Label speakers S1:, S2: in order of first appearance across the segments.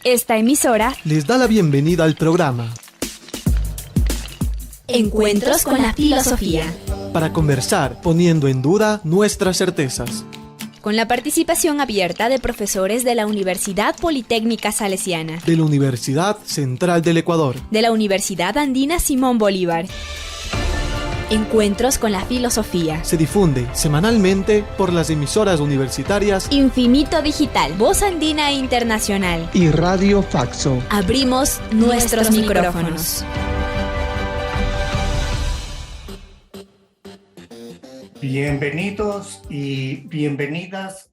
S1: Esta emisora
S2: les da la bienvenida al programa
S1: Encuentros con la Filosofía,
S2: para conversar poniendo en duda nuestras certezas.
S1: con la participación abierta de profesores de la Universidad Politécnica Salesiana,
S2: De la Universidad Central del Ecuador.
S1: de la Universidad Andina Simón Bolívar. Encuentros con la Filosofía.
S2: Se difunde semanalmente por las emisoras universitarias
S1: Infinito Digital, Voz Andina Internacional.
S3: y Radio Faxo.
S1: Abrimos nuestros micrófonos.
S4: Bienvenidos y bienvenidas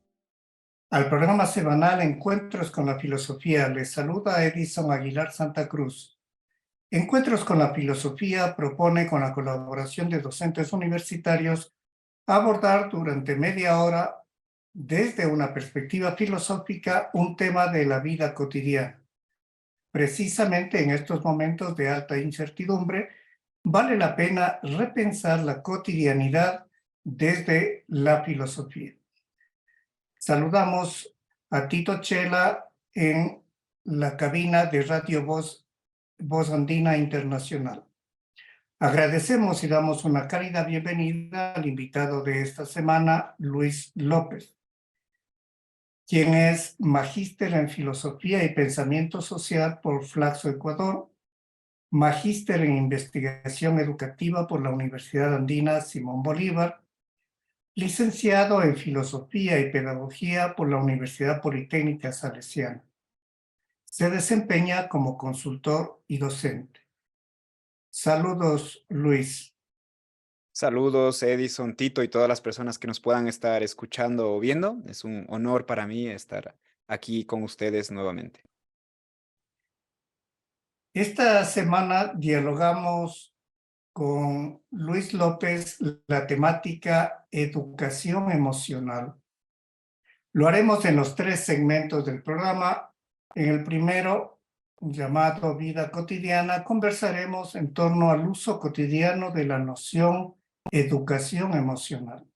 S4: al programa semanal Encuentros con la Filosofía. Les saluda Edison Aguilar Santa Cruz. Encuentros con la Filosofía propone, con la colaboración de docentes universitarios, abordar durante media hora, desde una perspectiva filosófica, un tema de la vida cotidiana. Precisamente en estos momentos de alta incertidumbre, vale la pena repensar la cotidianidad desde la filosofía. Saludamos a Tito Chela en la cabina de Radio Voz Andina Internacional. Agradecemos y damos una cálida bienvenida al invitado de esta semana, Luis López, quien es magíster en Filosofía y Pensamiento Social por Flaxo Ecuador, magíster en Investigación Educativa por la Universidad Andina Simón Bolívar, licenciado en Filosofía y Pedagogía por la Universidad Politécnica Salesiana. Se desempeña como consultor y docente. Saludos, Luis.
S5: Saludos, Edison, Tito y todas las personas que nos puedan estar escuchando o viendo. Es un honor para mí estar aquí con ustedes nuevamente.
S4: Esta semana dialogamos con Luis López la temática educación emocional. Lo haremos en los 3 segmentos del programa. En el primero, llamado Vida Cotidiana, conversaremos en torno al uso cotidiano de la noción educación emocional.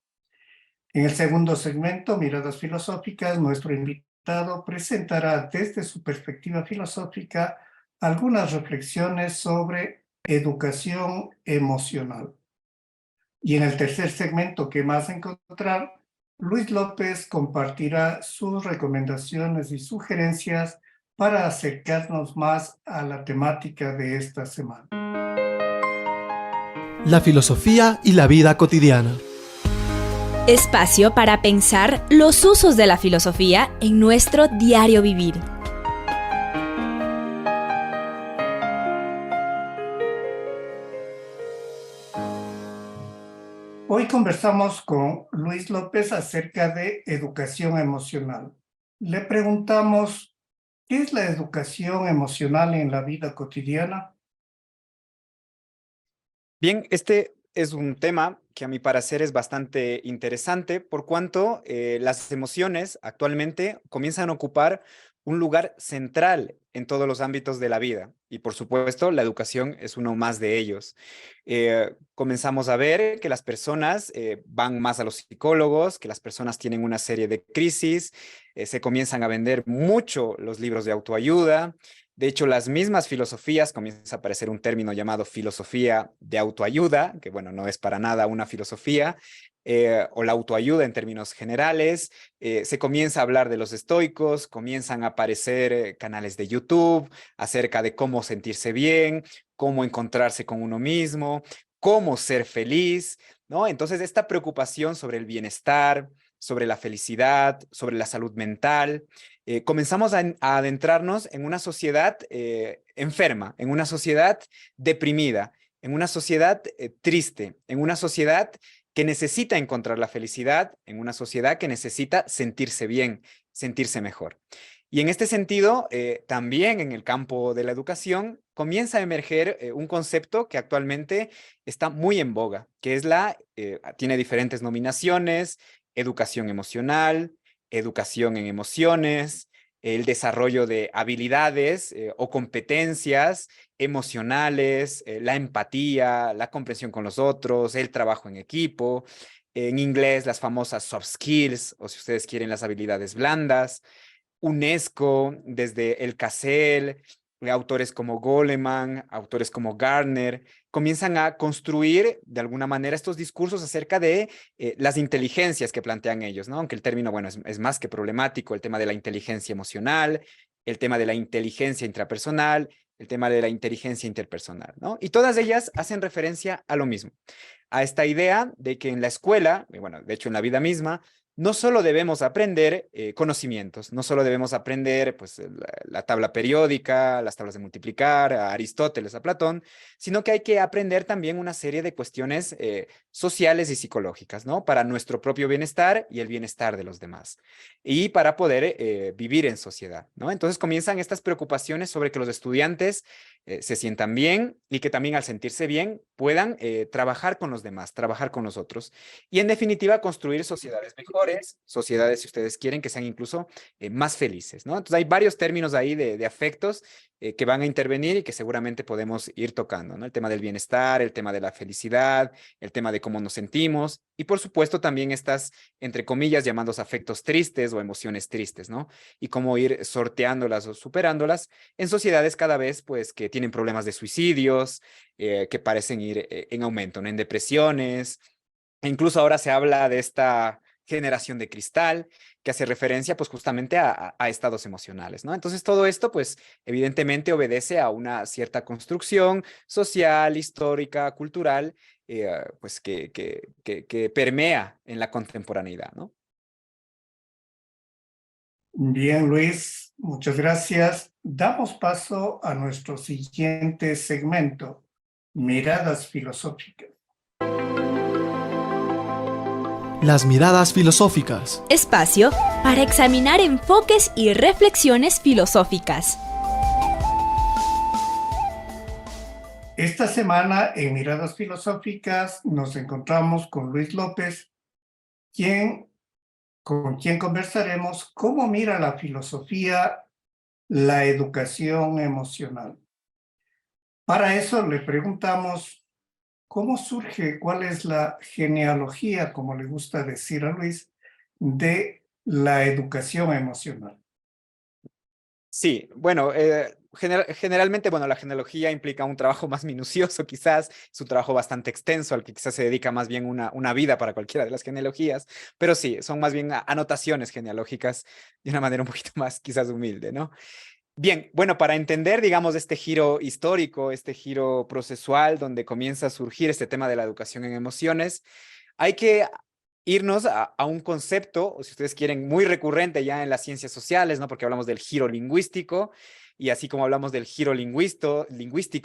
S4: En el segundo segmento, Miradas Filosóficas, nuestro invitado presentará desde su perspectiva filosófica algunas reflexiones sobre educación emocional. Y en el tercer segmento que más encontrar, Luis López compartirá sus recomendaciones y sugerencias para acercarnos más a la temática de esta semana.
S2: la filosofía y la vida cotidiana.
S1: Espacio para pensar los usos de la filosofía en nuestro diario vivir.
S4: Hoy conversamos con Luis López acerca de educación emocional. Le preguntamos, ¿qué es la educación emocional en la vida cotidiana?
S5: Bien, este es un tema que a mi parecer es bastante interesante por cuanto las emociones actualmente comienzan a ocupar un lugar central en todos los ámbitos de la vida y por supuesto la educación es uno más de ellos. Comenzamos a ver que las personas van más a los psicólogos, que las personas tienen una serie de crisis, se comienzan a vender mucho los libros de autoayuda. De hecho, las mismas filosofías, comienza a aparecer un término llamado filosofía de autoayuda, que bueno, no es para nada una filosofía, o la autoayuda en términos generales. Se comienza a hablar de los estoicos, comienzan a aparecer canales de YouTube acerca de cómo sentirse bien, cómo encontrarse con uno mismo, cómo ser feliz, ¿no? Entonces, esta preocupación sobre el bienestar, sobre la felicidad, sobre la salud mental, comenzamos a adentrarnos en una sociedad enferma, en una sociedad deprimida, en una sociedad triste, en una sociedad que necesita encontrar la felicidad, en una sociedad que necesita sentirse bien, sentirse mejor. Y en este sentido, también en el campo de la educación, comienza a emerger un concepto que actualmente está muy en boga, que es tiene diferentes nominaciones: educación emocional, educación en emociones, el desarrollo de habilidades o competencias emocionales, la empatía, la comprensión con los otros, el trabajo en equipo, en inglés las famosas soft skills, o si ustedes quieren, las habilidades blandas. UNESCO, desde el Cassel, autores como Goleman, autores como Gardner, comienzan a construir de alguna manera estos discursos acerca de las inteligencias que plantean ellos, ¿no? Aunque el término, bueno, es más que problemático, el tema de la inteligencia emocional, el tema de la inteligencia intrapersonal, el tema de la inteligencia interpersonal, ¿no? Y todas ellas hacen referencia a lo mismo, a esta idea de que en la escuela, y bueno, de hecho en la vida misma, no solo debemos aprender conocimientos, no solo debemos aprender pues, la tabla periódica, las tablas de multiplicar, a Aristóteles, a Platón, sino que hay que aprender también una serie de cuestiones sociales y psicológicas, ¿no? Para nuestro propio bienestar y el bienestar de los demás, y para poder vivir en sociedad, ¿no? Entonces comienzan estas preocupaciones sobre que los estudiantes se sientan bien y que también al sentirse bien puedan trabajar con los demás, trabajar con los otros y en definitiva construir sociedades mejores, sociedades, si ustedes quieren, que sean incluso más felices, ¿no? Entonces hay varios términos ahí de afectos que van a intervenir y que seguramente podemos ir tocando, ¿no? El tema del bienestar, el tema de la felicidad, el tema de cómo nos sentimos y por supuesto también estas, entre comillas, llamados afectos tristes o emociones tristes, ¿no? Y cómo ir sorteándolas o superándolas en sociedades cada vez, pues, que tienen problemas de suicidios, que parecen ir en aumento, ¿no? En depresiones. E incluso ahora se habla de esta generación de cristal, que hace referencia pues justamente a estados emocionales, ¿no? Entonces todo esto pues evidentemente obedece a una cierta construcción social, histórica, cultural, pues que permea en la contemporaneidad, ¿no?
S4: Bien, Luis, muchas gracias. Damos paso a nuestro siguiente segmento, miradas filosóficas.
S2: Las miradas filosóficas.
S1: Espacio para examinar enfoques y reflexiones filosóficas.
S4: Esta semana en Miradas Filosóficas nos encontramos con Luis López, con quien conversaremos cómo mira la filosofía la educación emocional. Para eso le preguntamos cómo surge, cuál es la genealogía, como le gusta decir a Luis, de la educación emocional.
S5: Sí, bueno, generalmente, bueno, la genealogía implica un trabajo más minucioso, quizás, es un trabajo bastante extenso al que quizás se dedica más bien una vida para cualquiera de las genealogías, pero sí, son más bien anotaciones genealógicas de una manera un poquito más quizás humilde, ¿no? Bien, bueno, para entender, digamos, este giro histórico, este giro procesual donde comienza a surgir este tema de la educación en emociones, hay que irnos a un concepto, o si ustedes quieren, muy recurrente ya en las ciencias sociales, ¿no? Porque hablamos del giro lingüístico, y así como hablamos del giro lingüístico,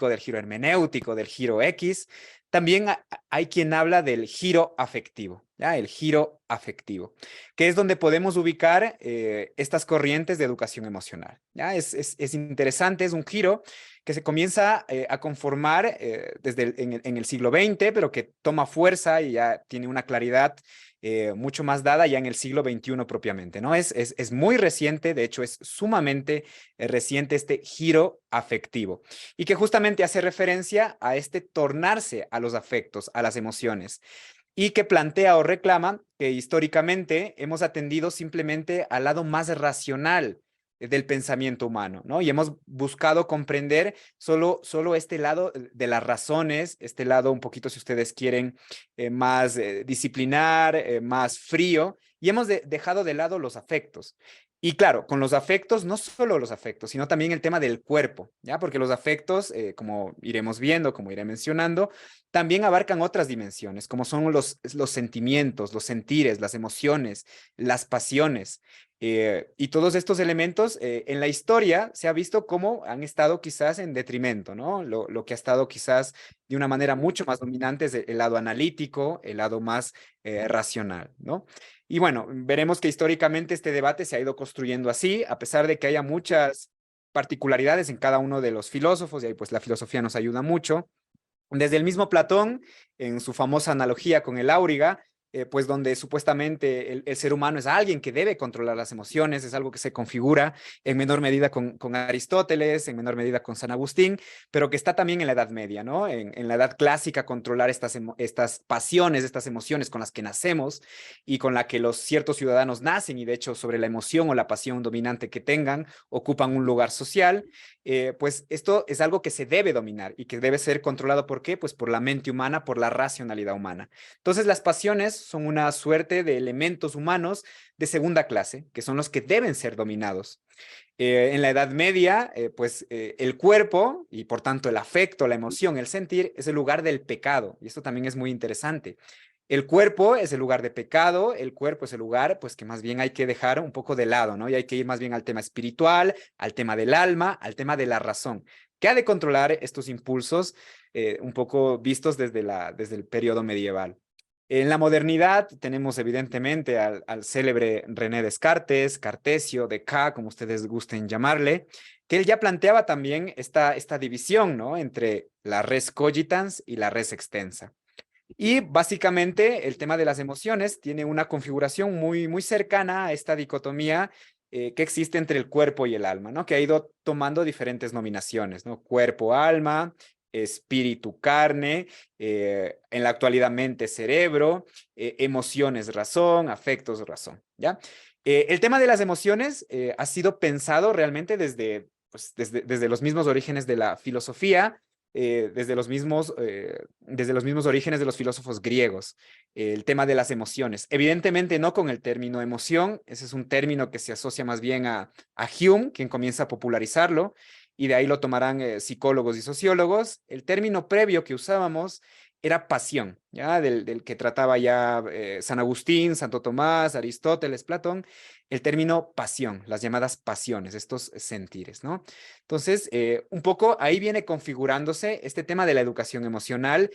S5: del giro hermenéutico, del giro X, también hay quien habla del giro afectivo, ¿ya? El giro afectivo, que es donde podemos ubicar estas corrientes de educación emocional, ¿ya? Es interesante, es un giro que se comienza a conformar desde en el siglo XX, pero que toma fuerza y ya tiene una claridad mucho más dada ya en el siglo XXI propiamente, ¿no? Es muy reciente, de hecho es sumamente reciente este giro afectivo y que justamente hace referencia a este tornarse a los afectos, a las emociones y que plantea o reclama que históricamente hemos atendido simplemente al lado más racional del pensamiento humano, ¿no? Y hemos buscado comprender solo este lado de las razones, este lado un poquito, si ustedes quieren, más disciplinar, más frío, y hemos dejado de lado los afectos. Y claro, con los afectos, no solo los afectos, sino también el tema del cuerpo, ¿ya? Porque los afectos, como iremos viendo, como iré mencionando, también abarcan otras dimensiones, como son los sentimientos, los sentires, las emociones, las pasiones. Y todos estos elementos en la historia se ha visto cómo han estado quizás en detrimento, ¿no? Lo que ha estado quizás de una manera mucho más dominante es el lado analítico, el lado más racional, ¿no? Y bueno, veremos que históricamente este debate se ha ido construyendo así, a pesar de que haya muchas particularidades en cada uno de los filósofos, y ahí pues la filosofía nos ayuda mucho. Desde el mismo Platón, en su famosa analogía con el auriga, pues donde supuestamente el ser humano es alguien que debe controlar las emociones, es algo que se configura en menor medida con Aristóteles, en menor medida con San Agustín, pero que está también en la Edad Media, ¿no? En la Edad Clásica, controlar estas pasiones, estas emociones con las que nacemos y con la que los ciertos ciudadanos nacen, y de hecho sobre la emoción o la pasión dominante que tengan, ocupan un lugar social. Pues esto es algo que se debe dominar y que debe ser controlado. ¿Por qué? Pues por la mente humana, por la racionalidad humana. Entonces las pasiones son una suerte de elementos humanos de segunda clase, que son los que deben ser dominados. En la Edad Media, el cuerpo y por tanto el afecto, la emoción, el sentir, es el lugar del pecado. Y esto también es muy interesante. El cuerpo es el lugar de pecado, el cuerpo es el lugar pues que más bien hay que dejar un poco de lado, ¿no? Y hay que ir más bien al tema espiritual, al tema del alma, al tema de la razón, que ha de controlar estos impulsos un poco vistos desde el periodo medieval. En la modernidad tenemos evidentemente al célebre René Descartes, Cartesio, Descartes, como ustedes gusten llamarle, que él ya planteaba también esta división, ¿no? Entre la res cogitans y la res extensa. Y básicamente el tema de las emociones tiene una configuración muy cercana a esta dicotomía que existe entre el cuerpo y el alma, ¿no? Que ha ido tomando diferentes nominaciones, ¿no? Cuerpo, alma, espíritu, carne, en la actualidad mente, cerebro, emociones, razón, afectos, razón, ¿ya? El tema de las emociones ha sido pensado realmente desde los mismos orígenes de la filosofía, desde los mismos orígenes de los filósofos griegos, el tema de las emociones. Evidentemente no con el término emoción, ese es un término que se asocia más bien a Hume, quien comienza a popularizarlo, y de ahí lo tomarán psicólogos y sociólogos. El término previo que usábamos era pasión, ¿ya? Del que trataba ya San Agustín, Santo Tomás, Aristóteles, Platón, el término pasión, las llamadas pasiones, estos sentires, ¿no? Entonces, un poco ahí viene configurándose este tema de la educación emocional,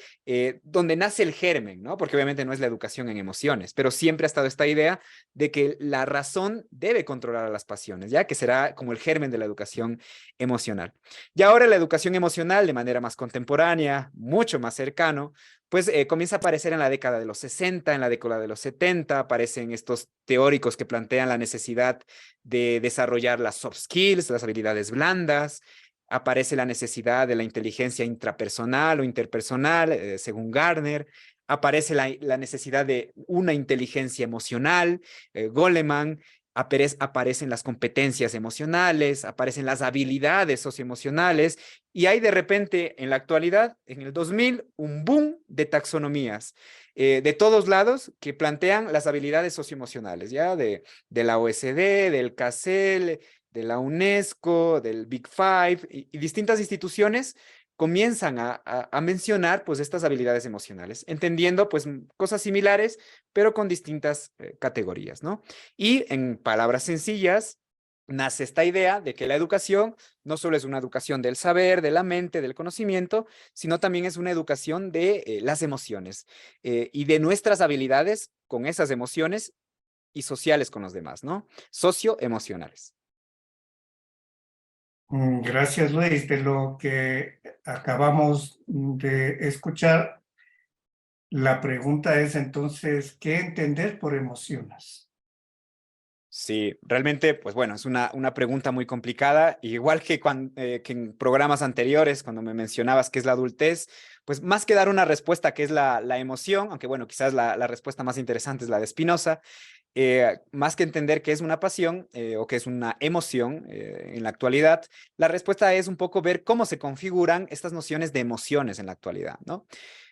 S5: donde nace el germen, ¿no? Porque obviamente no es la educación en emociones, pero siempre ha estado esta idea de que la razón debe controlar a las pasiones, ¿ya? Que será como el germen de la educación emocional. Y ahora la educación emocional, de manera más contemporánea, mucho más cercano, pues comienza a aparecer en la década de los 60, en la década de los 70, aparecen estos teóricos que plantean la necesidad de desarrollar las soft skills, las habilidades blandas, aparece la necesidad de la inteligencia intrapersonal o interpersonal, según Gardner, aparece la necesidad de una inteligencia emocional, Goleman, aparecen las competencias emocionales, aparecen las habilidades socioemocionales, y hay de repente en la actualidad, en el 2000, un boom de taxonomías de todos lados que plantean las habilidades socioemocionales, ¿ya? De la OSD, del CASEL, de la UNESCO, del Big Five, y distintas instituciones comienzan a mencionar pues estas habilidades emocionales, entendiendo pues cosas similares, pero con distintas categorías, ¿no? Y en palabras sencillas, nace esta idea de que la educación no solo es una educación del saber, de la mente, del conocimiento, sino también es una educación de las emociones y de nuestras habilidades con esas emociones y sociales con los demás, ¿no? Socioemocionales.
S4: Gracias, Luis. De lo que acabamos de escuchar, la pregunta es entonces, ¿qué entender por emociones?
S5: Sí, realmente, pues bueno, es una pregunta muy complicada, igual que en programas anteriores, cuando me mencionabas qué es la adultez, pues más que dar una respuesta que es la emoción, aunque bueno, quizás la respuesta más interesante es la de Spinoza, más que entender qué es una pasión o qué es una emoción en la actualidad, la respuesta es un poco ver cómo se configuran estas nociones de emociones en la actualidad, ¿no?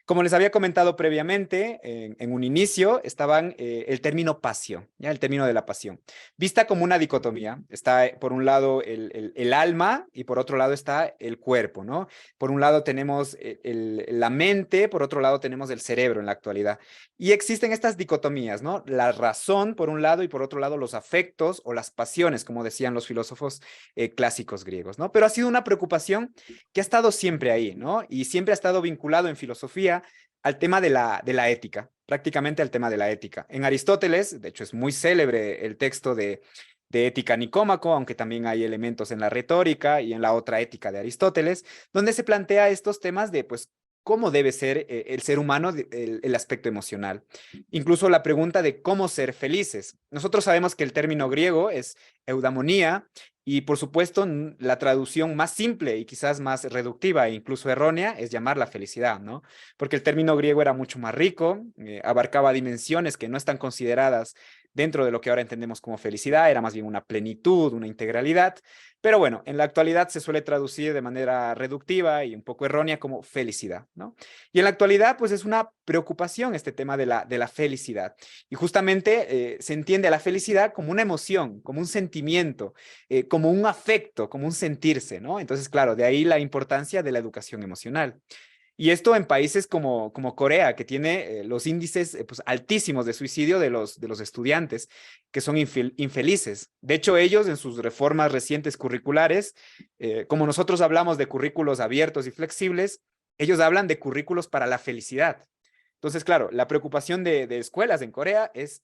S5: Como les había comentado previamente, en un inicio estaban el término pasión, ¿ya? El término de la pasión, vista como una dicotomía. Está por un lado el alma y por otro lado está el cuerpo, ¿no? Por un lado tenemos la mente, por otro lado tenemos el cerebro en la actualidad. Y existen estas dicotomías, ¿no? La razón por un lado y por otro lado los afectos o las pasiones, como decían los filósofos clásicos griegos, ¿no? Pero ha sido una preocupación que ha estado siempre ahí, ¿no? Y siempre ha estado vinculado en filosofía al tema de la ética, prácticamente al tema de la ética. En Aristóteles, de hecho es muy célebre el texto de Ética Nicómaco, aunque también hay elementos en la retórica y en la otra ética de Aristóteles, donde se plantea estos temas de, pues, cómo debe ser el ser humano, el aspecto emocional. Incluso la pregunta de cómo ser felices. Nosotros sabemos que el término griego es eudamonía, y por supuesto, la traducción más simple y quizás más reductiva e incluso errónea es llamarla felicidad, ¿no? Porque el término griego era mucho más rico, abarcaba dimensiones que no están consideradas dentro de lo que ahora entendemos como felicidad, era más bien una plenitud, una integralidad. Pero bueno, en la actualidad se suele traducir de manera reductiva y un poco errónea como felicidad, ¿no? Y en la actualidad, pues es una preocupación este tema de la felicidad. Y justamente se entiende a la felicidad como una emoción, como un sentimiento, como un afecto, como un sentirse, ¿no? Entonces, claro, de ahí la importancia de la educación emocional. Y esto en países como Corea, que tiene los índices pues, altísimos de suicidio de los estudiantes, que son infelices. De hecho, ellos en sus reformas recientes curriculares, como nosotros hablamos de currículos abiertos y flexibles, ellos hablan de currículos para la felicidad. Entonces, claro, la preocupación de escuelas en Corea es,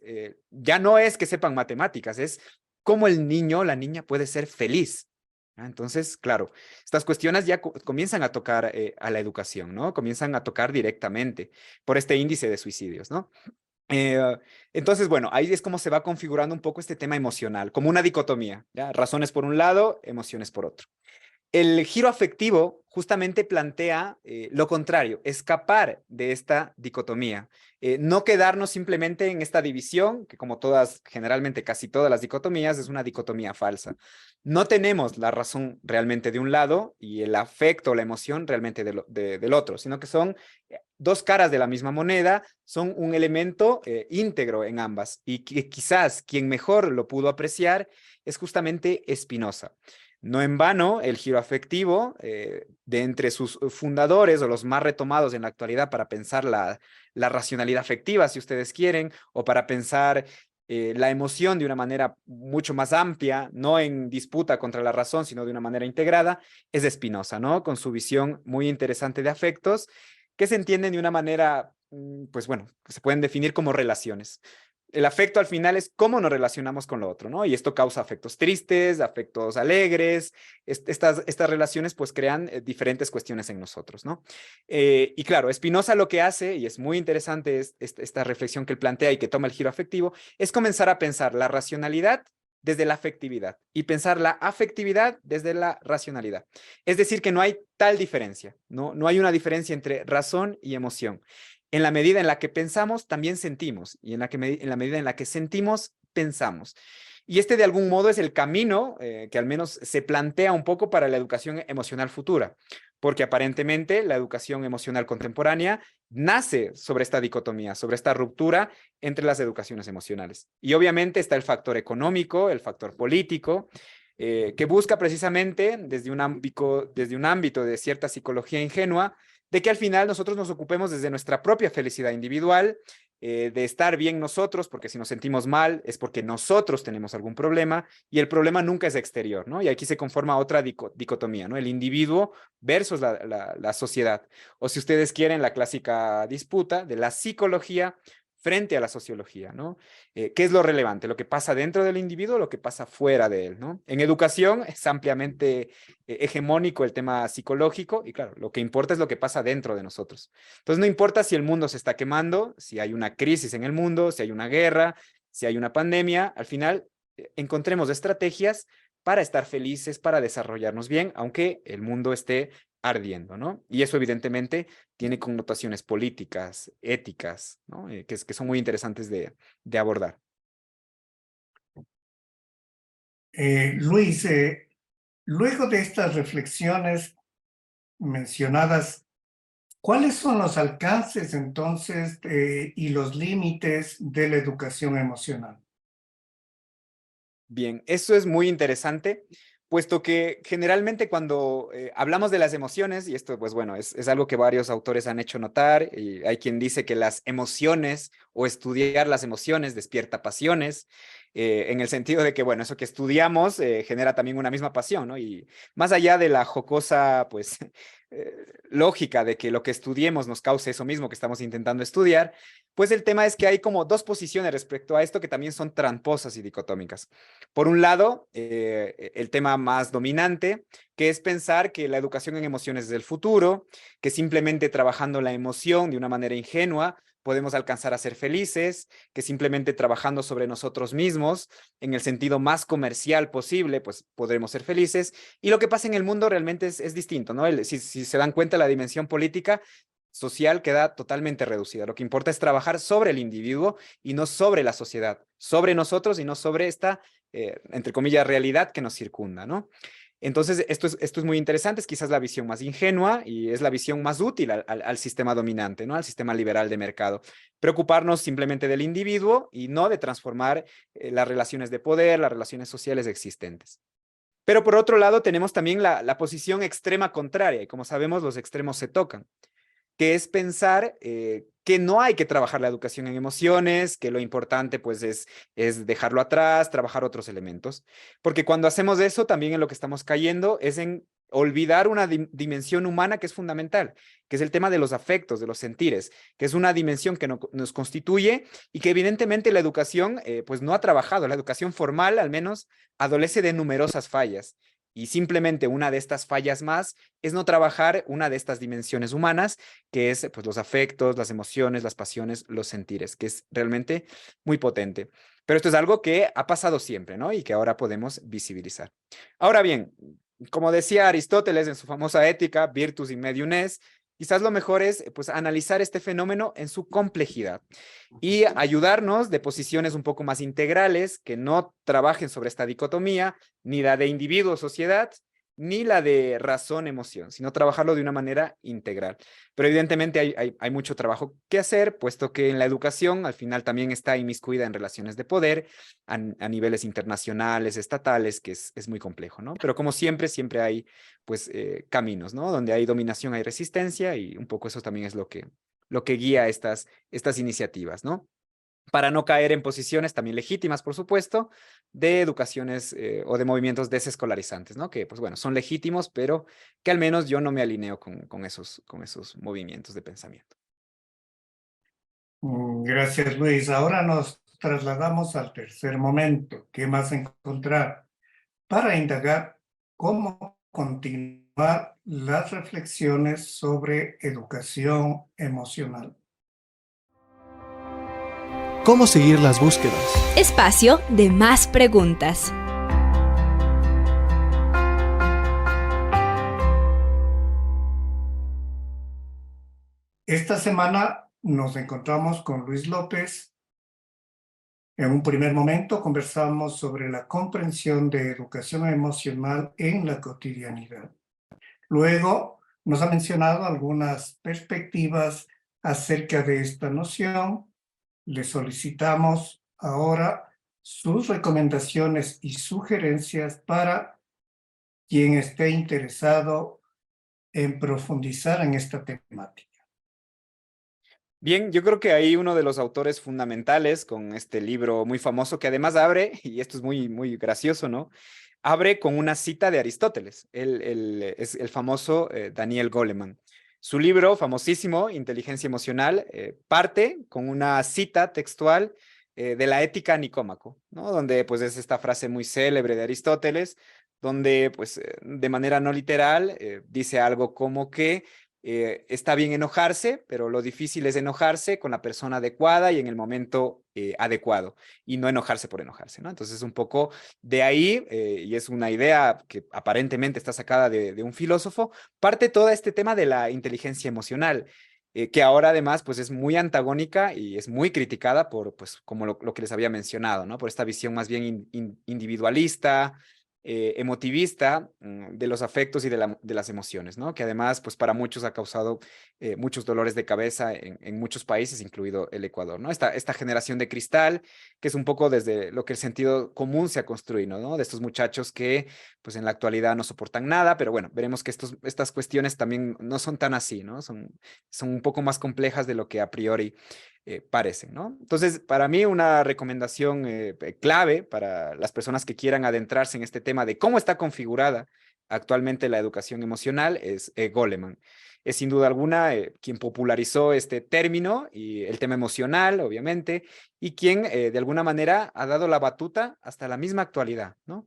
S5: ya no es que sepan matemáticas, es cómo el niño o la niña puede ser feliz. Entonces, claro, estas cuestiones ya comienzan a tocar a la educación, ¿no? Comienzan a tocar directamente por este índice de suicidios, ¿no? Entonces, bueno, ahí es como se va configurando un poco este tema emocional, como una dicotomía, ¿ya? Razones por un lado, emociones por otro. El giro afectivo justamente plantea lo contrario, escapar de esta dicotomía, no quedarnos simplemente en esta división, que como todas, generalmente casi todas las dicotomías, es una dicotomía falsa. No tenemos la razón realmente de un lado y el afecto, la emoción realmente del otro, sino que son dos caras de la misma moneda, son un elemento íntegro en ambas, y que quizás quien mejor lo pudo apreciar es justamente Spinoza. No en vano, el giro afectivo, de entre sus fundadores o los más retomados en la actualidad para pensar la racionalidad afectiva, si ustedes quieren, o para pensar la emoción de una manera mucho más amplia, no en disputa contra la razón, sino de una manera integrada, es de Spinoza, ¿no? Con su visión muy interesante de afectos, que se entienden de una manera, pues bueno, que se pueden definir como relaciones. El afecto al final es cómo nos relacionamos con lo otro, ¿no? Y esto causa afectos tristes, afectos alegres. Estas relaciones pues crean diferentes cuestiones en nosotros, ¿no? Y claro, Spinoza lo que hace, y es muy interesante esta reflexión que él plantea y que toma el giro afectivo, es comenzar a pensar la racionalidad desde la afectividad y pensar la afectividad desde la racionalidad. Es decir, que no hay tal diferencia, ¿no? No hay una diferencia entre razón y emoción. En la medida en la que pensamos, también sentimos, y en la medida en la que sentimos, pensamos. Y este de algún modo es el camino que al menos se plantea un poco para la educación emocional futura, porque aparentemente la educación emocional contemporánea nace sobre esta dicotomía, sobre esta ruptura entre las educaciones emocionales. Y obviamente está el factor económico, el factor político, que busca precisamente desde un ámbito de cierta psicología ingenua, de que al final nosotros nos ocupemos desde nuestra propia felicidad individual, de estar bien nosotros, porque si nos sentimos mal es porque nosotros tenemos algún problema, y el problema nunca es exterior, ¿no? Y aquí se conforma otra dicotomía, ¿no? El individuo versus la sociedad. O si ustedes quieren, la clásica disputa de la psicología frente a la sociología, ¿no? ¿Qué es lo relevante? ¿Lo que pasa dentro del individuo o lo que pasa fuera de él, ¿no? En educación es ampliamente hegemónico el tema psicológico y claro, lo que importa es lo que pasa dentro de nosotros. Entonces no importa si el mundo se está quemando, si hay una crisis en el mundo, si hay una guerra, si hay una pandemia, al final encontremos estrategias para estar felices, para desarrollarnos bien, aunque el mundo esté ardiendo, ¿no? Y eso evidentemente tiene connotaciones políticas, éticas, ¿no? Que son muy interesantes de abordar.
S4: Luis, luego de estas reflexiones mencionadas, ¿cuáles son los alcances entonces y los límites de la educación emocional?
S5: Bien, eso es muy interesante, puesto que generalmente cuando hablamos de las emociones, y esto pues bueno, es algo que varios autores han hecho notar, y hay quien dice que las emociones o estudiar las emociones despierta pasiones, en el sentido de que bueno, eso que estudiamos genera también una misma pasión, ¿no? Y más allá de la jocosa pues lógica de que lo que estudiemos nos cause eso mismo que estamos intentando estudiar, Pues el tema es que hay como dos posiciones respecto a esto que también son tramposas y dicotómicas. Por un lado, el tema más dominante, que es pensar que la educación en emociones es el futuro, que simplemente trabajando la emoción de una manera ingenua podemos alcanzar a ser felices, que simplemente trabajando sobre nosotros mismos en el sentido más comercial posible, pues podremos ser felices. Y lo que pasa en el mundo realmente es distinto, ¿no? Si se dan cuenta, la dimensión política social queda totalmente reducida. Lo que importa es trabajar sobre el individuo y no sobre la sociedad, sobre nosotros y no sobre esta, entre comillas, realidad que nos circunda, ¿no? Entonces, esto es muy interesante, es quizás la visión más ingenua y es la visión más útil al sistema dominante, ¿no? Al sistema liberal de mercado. Preocuparnos simplemente del individuo y no de transformar las relaciones de poder, las relaciones sociales existentes. Pero por otro lado, tenemos también la posición extrema contraria, y como sabemos, los extremos se tocan, que es pensar que no hay que trabajar la educación en emociones, que lo importante pues es dejarlo atrás, trabajar otros elementos, porque cuando hacemos eso también en lo que estamos cayendo es en olvidar una dimensión humana que es fundamental, que es el tema de los afectos, de los sentires, que es una dimensión que nos constituye y que evidentemente la educación pues no ha trabajado, la educación formal al menos adolece de numerosas fallas. Y simplemente una de estas fallas más es no trabajar una de estas dimensiones humanas, que es pues, los afectos, las emociones, las pasiones, los sentires, que es realmente muy potente. Pero esto es algo que ha pasado siempre, ¿no? Y que ahora podemos visibilizar. Ahora bien, como decía Aristóteles en su famosa Ética, Virtus in Medium Est, quizás lo mejor es pues, analizar este fenómeno en su complejidad y ayudarnos de posiciones un poco más integrales que no trabajen sobre esta dicotomía, ni la de individuo-sociedad, ni la de razón-emoción, sino trabajarlo de una manera integral. Pero evidentemente hay mucho trabajo que hacer, puesto que en la educación al final también está inmiscuida en relaciones de poder a niveles internacionales, estatales, que es muy complejo, ¿no? Pero como siempre, siempre hay pues caminos, ¿no? Donde hay dominación, hay resistencia y un poco eso también es lo que guía estas iniciativas, ¿no? Para no caer en posiciones también legítimas, por supuesto, de educaciones o de movimientos desescolarizantes, ¿no? Que, pues bueno, son legítimos, pero que al menos yo no me alineo con esos movimientos de pensamiento.
S4: Gracias, Luis. Ahora nos trasladamos al tercer momento. ¿Qué más encontrar? Para indagar cómo continuar las reflexiones sobre educación emocional.
S2: ¿Cómo seguir las búsquedas?
S1: Espacio de más preguntas.
S4: Esta semana nos encontramos con Luis López. En un primer momento conversamos sobre la comprensión de educación emocional en la cotidianidad. Luego nos ha mencionado algunas perspectivas acerca de esta noción. Le solicitamos ahora sus recomendaciones y sugerencias para quien esté interesado en profundizar en esta temática.
S5: Bien, yo creo que hay uno de los autores fundamentales con este libro muy famoso que además abre, y esto es muy gracioso, ¿no? Abre con una cita de Aristóteles, es el famoso Daniel Goleman. Su libro famosísimo, Inteligencia Emocional, parte con una cita textual de la Ética a Nicómaco, ¿no? Donde pues es esta frase muy célebre de Aristóteles, donde pues de manera no literal dice algo como que está bien enojarse, pero lo difícil es enojarse con la persona adecuada y en el momento adecuado, y no enojarse por enojarse, ¿no? Entonces, un poco de ahí, y es una idea que aparentemente está sacada de un filósofo, parte todo este tema de la inteligencia emocional, que ahora además pues es muy antagónica y es muy criticada por, pues, como lo que les había mencionado, ¿no? Por esta visión más bien individualista, emotivista de los afectos y de las emociones, ¿no? Que además, pues para muchos ha causado muchos dolores de cabeza en muchos países, incluido el Ecuador, ¿no? Esta generación de cristal, que es un poco desde lo que el sentido común se ha construido, ¿no? De estos muchachos que, pues en la actualidad no soportan nada, pero bueno, veremos que estas cuestiones también no son tan así, ¿no? Son un poco más complejas de lo que a priori parecen, ¿no? Entonces, para mí una recomendación clave para las personas que quieran adentrarse en este tema de cómo está configurada actualmente la educación emocional es Goleman. Es sin duda alguna quien popularizó este término y el tema emocional, obviamente, y quien de alguna manera ha dado la batuta hasta la misma actualidad, ¿no?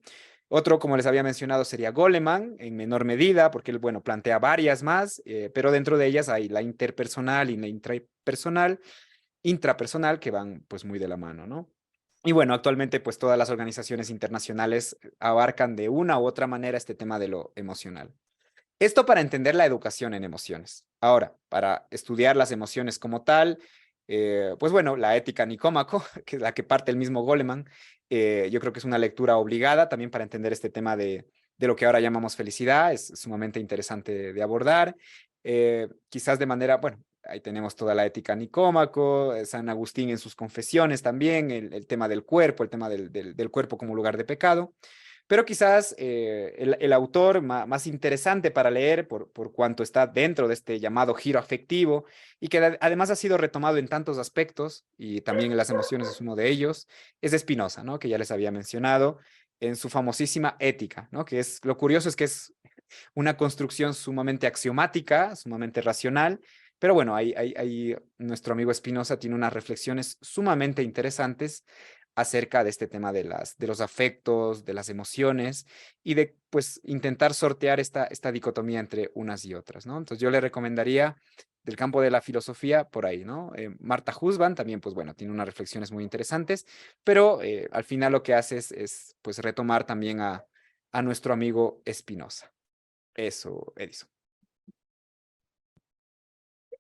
S5: Otro, como les había mencionado, sería Goleman, en menor medida, porque él, bueno, plantea varias más, pero dentro de ellas hay la interpersonal y la intrapersonal, que van pues muy de la mano, ¿no? Y bueno, actualmente pues todas las organizaciones internacionales abarcan de una u otra manera este tema de lo emocional. Esto para entender la educación en emociones. Ahora, para estudiar las emociones como tal, pues bueno, la ética Nicómaco, que es la que parte el mismo Goleman, yo creo que es una lectura obligada también para entender este tema de lo que ahora llamamos felicidad, es sumamente interesante de abordar. Quizás de manera, bueno, ahí tenemos toda la ética Nicómaco, San Agustín en sus confesiones también, el tema del cuerpo, el tema del cuerpo como lugar de pecado. Pero quizás el autor más interesante para leer por cuanto está dentro de este llamado giro afectivo y que además ha sido retomado en tantos aspectos y también en las emociones es uno de ellos, es Spinoza, ¿no? Que ya les había mencionado en su famosísima Ética, ¿no? Que es, lo curioso es que es una construcción sumamente axiomática, sumamente racional, pero bueno, ahí nuestro amigo Spinoza tiene unas reflexiones sumamente interesantes acerca de este tema de los afectos, de las emociones y de pues intentar sortear esta dicotomía entre unas y otras, ¿no? Entonces yo le recomendaría del campo de la filosofía por ahí, ¿no? Marta Husband también, pues bueno, tiene unas reflexiones muy interesantes, pero al final lo que hace es pues retomar también a nuestro amigo Spinoza. Eso, Edison.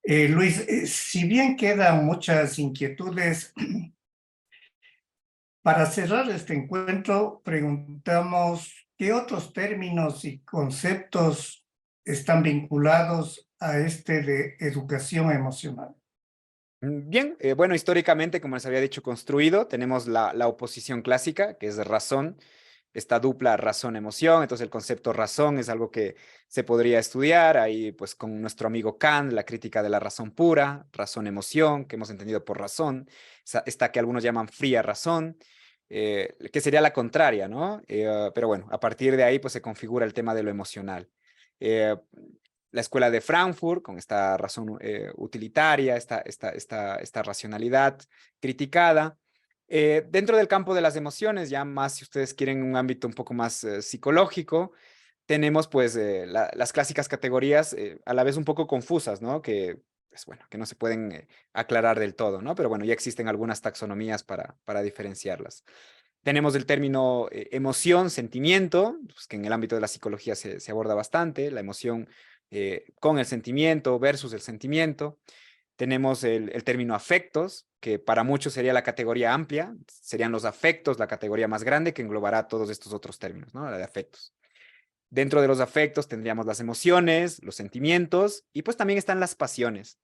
S4: Luis, si bien quedan muchas inquietudes, para cerrar este encuentro, preguntamos qué otros términos y conceptos están vinculados a este de educación emocional.
S5: Bien, bueno, históricamente, como les había dicho, construido, tenemos la oposición clásica, que es razón, esta dupla razón-emoción, entonces el concepto razón es algo que se podría estudiar ahí pues con nuestro amigo Kant, la crítica de la razón pura, razón-emoción, que hemos entendido por razón, esta que algunos llaman fría razón, que sería la contraria, ¿no? Pero bueno, a partir de ahí pues se configura el tema de lo emocional. La escuela de Frankfurt, con esta razón utilitaria, esta racionalidad criticada. Dentro del campo de las emociones, ya más si ustedes quieren un ámbito un poco más psicológico, tenemos pues las clásicas categorías a la vez un poco confusas, ¿no? Que, pues, bueno, que no se pueden aclarar del todo, ¿no? Pero bueno, ya existen algunas taxonomías para diferenciarlas. Tenemos el término emoción, sentimiento, pues, que en el ámbito de la psicología se aborda bastante, la emoción con el sentimiento versus el sentimiento. Tenemos el término afectos, que para muchos sería la categoría amplia, serían los afectos la categoría más grande que englobará todos estos otros términos, ¿no? La de afectos. Dentro de los afectos tendríamos las emociones, los sentimientos y pues también están las pasiones.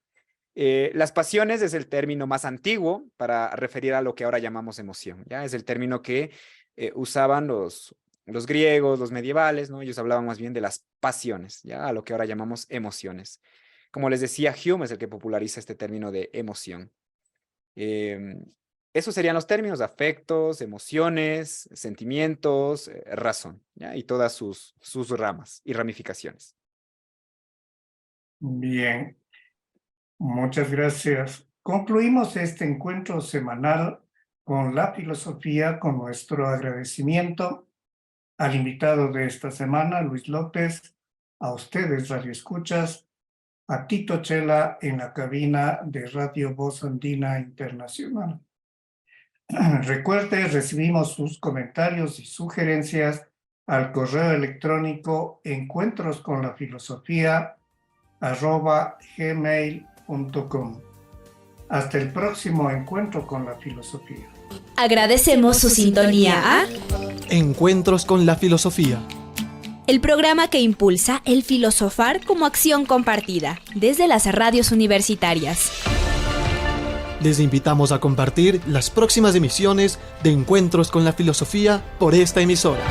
S5: Las pasiones es el término más antiguo para referir a lo que ahora llamamos emoción, ¿ya? Es el término que usaban los griegos, los medievales, ¿no? Ellos hablaban más bien de las pasiones, ¿ya? A lo que ahora llamamos emociones. Como les decía, Hume es el que populariza este término de emoción. Esos serían los términos: afectos, emociones, sentimientos, razón, ¿ya? Y todas sus ramas y ramificaciones.
S4: Bien, muchas gracias. Concluimos este encuentro semanal con la filosofía, con nuestro agradecimiento al invitado de esta semana, Luis López, a ustedes, radioescuchas, a Tito Chela en la cabina de Radio Voz Andina Internacional. Recuerde, recibimos sus comentarios y sugerencias al correo electrónico encuentrosconlafilosofía@gmail.com. Hasta el próximo encuentro con la filosofía.
S1: Agradecemos su sintonía a
S2: Encuentros con la filosofía.
S1: el programa que impulsa el filosofar como acción compartida desde las radios universitarias.
S2: Les invitamos a compartir las próximas emisiones de Encuentros con la filosofía por esta emisora.